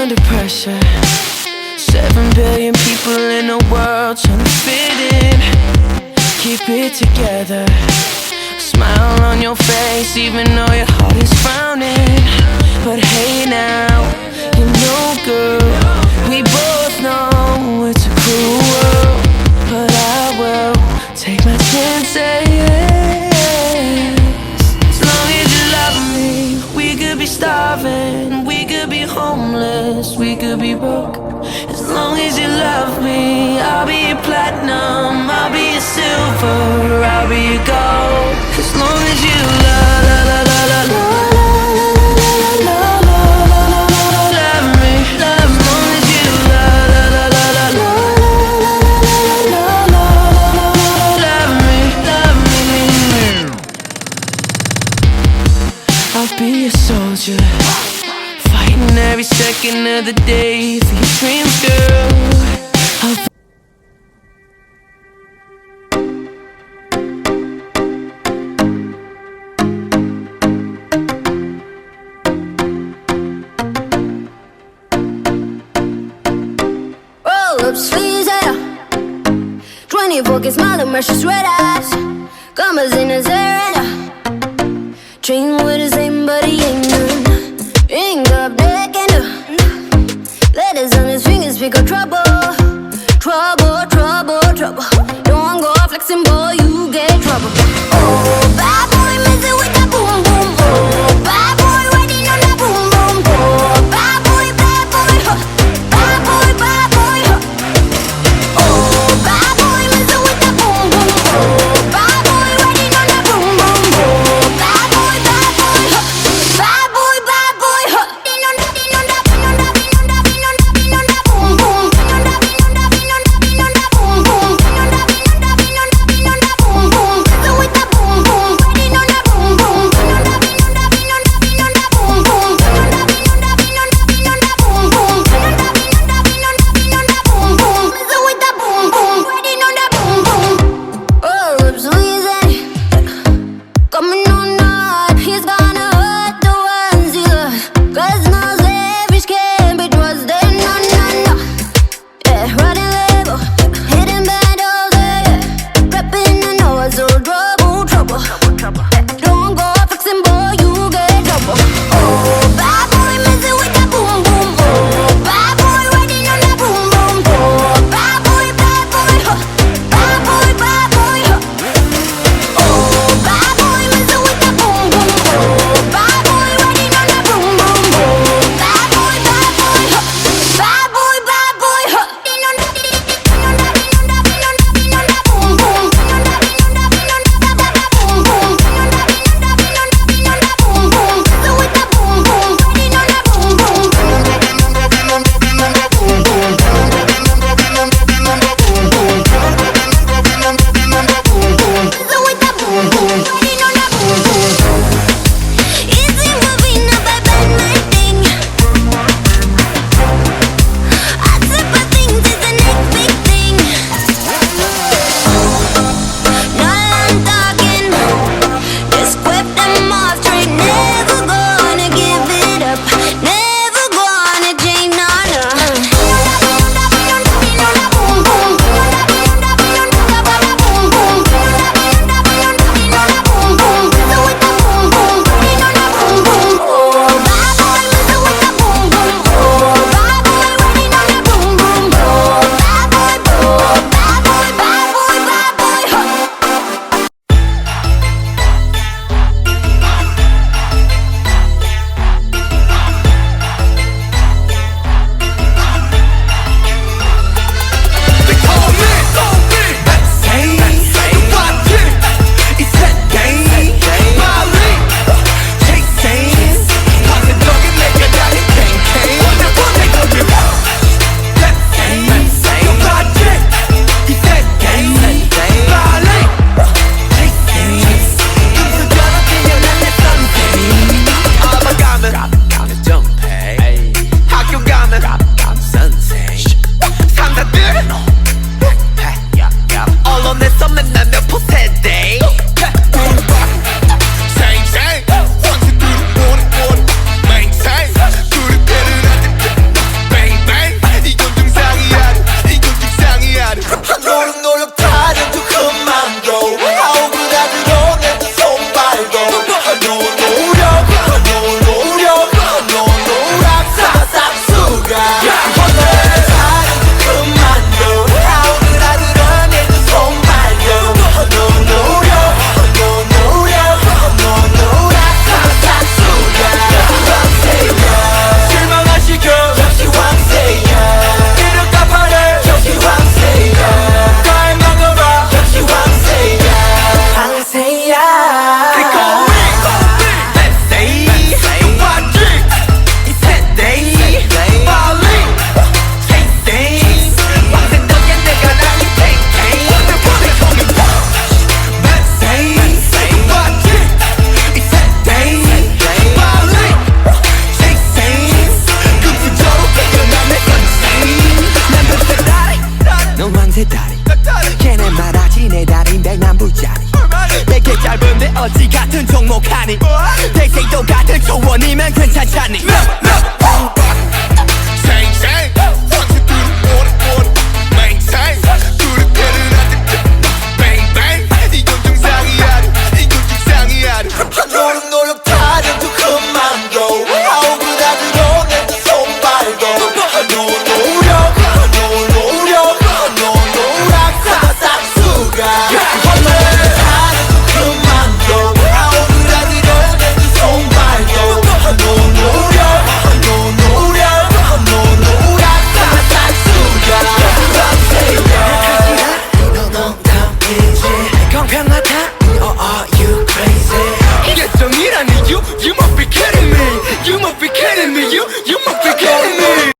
under pressure. 7 billion people in the world trying to fit in. Keep it together. Smile on your face even though your heart is frowning. But hey now, you know girl, we both know it's a cruel world. But I will take my chances. As long as you love me, we could be starving, we could be homeless, we could be broke. As long as you love me, I'll be your platinum, I'll be your silver, I'll be your gold. As long as you love, la la la la la la la, love me, love. As long as you love, la la la la la la, love me, love me. I'll be a soldier, fighting every second of the day for your dreams, girl. Roll up sleeves, yeah. 24 karat smile and precious red eyes. Commas in his hair and train with the same, but he ain't none. Ring up deck and letters on his fingers speak of trouble. Trouble, trouble, trouble. Don't go flexing, boy, you get trouble. Oh, bad boy messing with that boom, boom. Oh, bad boy riding on that boom, boom. Oh, bad boy, huh. Bad boy, huh. Oh, bad boy messing with that boom, boom. Oh, bad boy riding on that boom, boom. Oh, bad boy, huh. Bad boy, huh. Din on that, din on that, din on that, din on that, din on that, din on that boom, boom. Din on that, din on that, din on that, din on that boom, boom. Din on that, din on that, din on that, din on that boom, boom. Messing with that boom, boom. Riding on that boom, boom. Din on that, din on that, din on that, din on that boom, boom. Din on that, din on that, din on that, din on that boom, boom. Din on that, din on that, din on that, din on that boom, boom. Messing with that boom, boom. Riding on that boom, boom. Oh, lips squeezing, coming on hard. He's gonna hurt the ones he loves. 'Cause no selfish can't be trusted, no, no, no. Yeah, running label, hitting battles, yeah. Prepping the nose, so trouble, trouble. Don't go flexing, boy, you get trouble. Oh, bad boy messing with that boom, boom. Oh, bad boy riding on that boom, boom. Oh, bad boy, huh. Bad boy, huh. Oh, bad boy messing with that boom, boom. Oh, bad boy riding on that boom, boom. Oh, bad boy, huh. Bad boy, huh. Din on that, din on that, din on that, din on that, din on that boom, boom. Din on that, din on that, din on that boom, boom. Din on that, 같은 종목하니 대세도 같은 초원이면 괜찮잖니 Same 선수들은 오래 maintain 그릇대는 아득대 Bang bang 이건 정상이야 이건 정상이야 노력 타령도 그만둬 아우그라들어 내두 손발도 노력 노락사가 싹수가 노력 타령도 그만둬 아우그라들어 내두 손발도 노락사가 싹수가 너 농담이지 공평하다 Are you crazy 결정이라니 you must be kidding me You must be kidding me You must be kidding me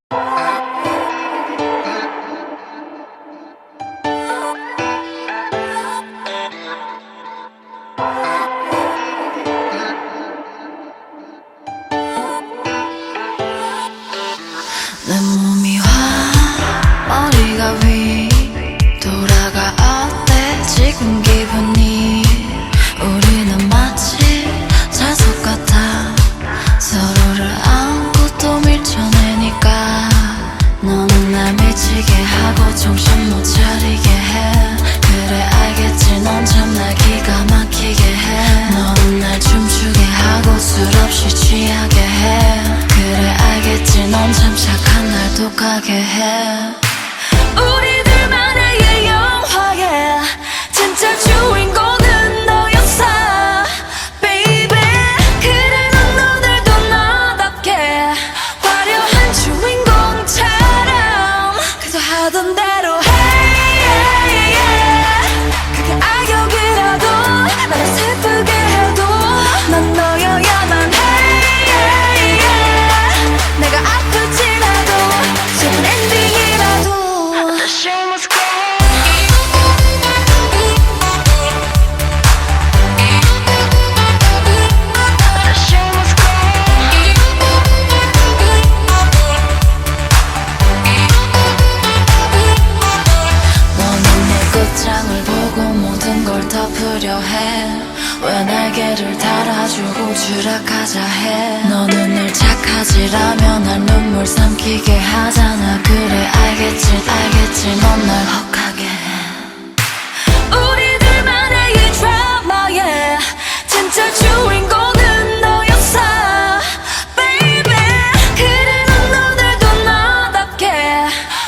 내 몸이 화 머리가 위 돌아가 어때 지금 기분이 우리는 마치 자석 같아 서로를 안고 또 밀쳐내니까 너는 날 미치게 하고 정신 못 차리게 해 그래 알겠지 넌 참 날 기가 막히게 해 너는 날 춤추게 하고 술 없이 취하게 해 그래 알겠지 넌 참 착한 날 독하게 해 우리들만의 영화에 진짜 주인공은 너였어 Baby 그래 넌 오늘도 너답게 화려한 주인공처럼 그저 하던 대로 해 그게 악역이라도 나를 슬프게 해도 넌 너여야만 해 내가 아플지라도 슬픈 엔딩이라도 The show must go The show must go 너는 내 끝장을 보고 모든 걸 덮으려 해 왜 날개를 달아주고 추락하자 해 너는 늘 착하지라면 날 눈물 삼키게 하잖아 그래 알겠지 넌 날 혹하게 해 우리들만의 이 드라마에 진짜 주인공은 너였어 Baby 그래 넌 오늘도 너답게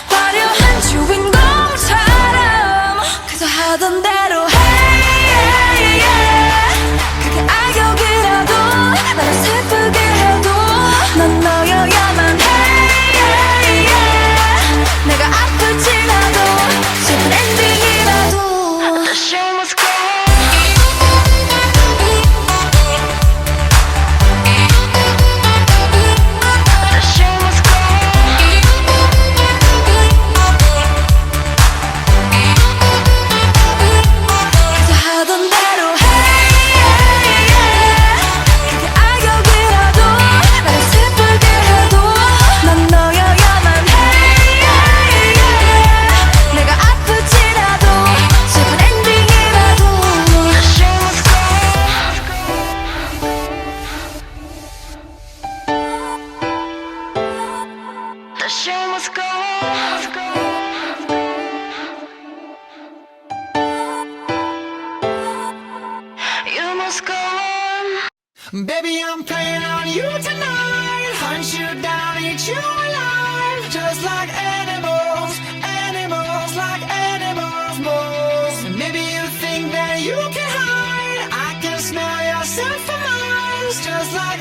화려한 주인공처럼 그저 하던 대로 해 그게 악역이라도 나를 슬프게 해도 넌 너여야만 해 내가 아플지라도 슬픈 엔딩이라도 The show must go The show must go 그저 하던 대로 해 그게 악역이라도 나를 슬프게 해도 넌 너여야만 해 내가 아플지라도 슬픈 엔딩이라도 The show must go The show must go You must go on Baby, I'm playing on you tonight. Hunt you down, eat you alive. Just like animals, animals, like animals, moles. Maybe you think that you can hide. I can smell yourself for miles. Just like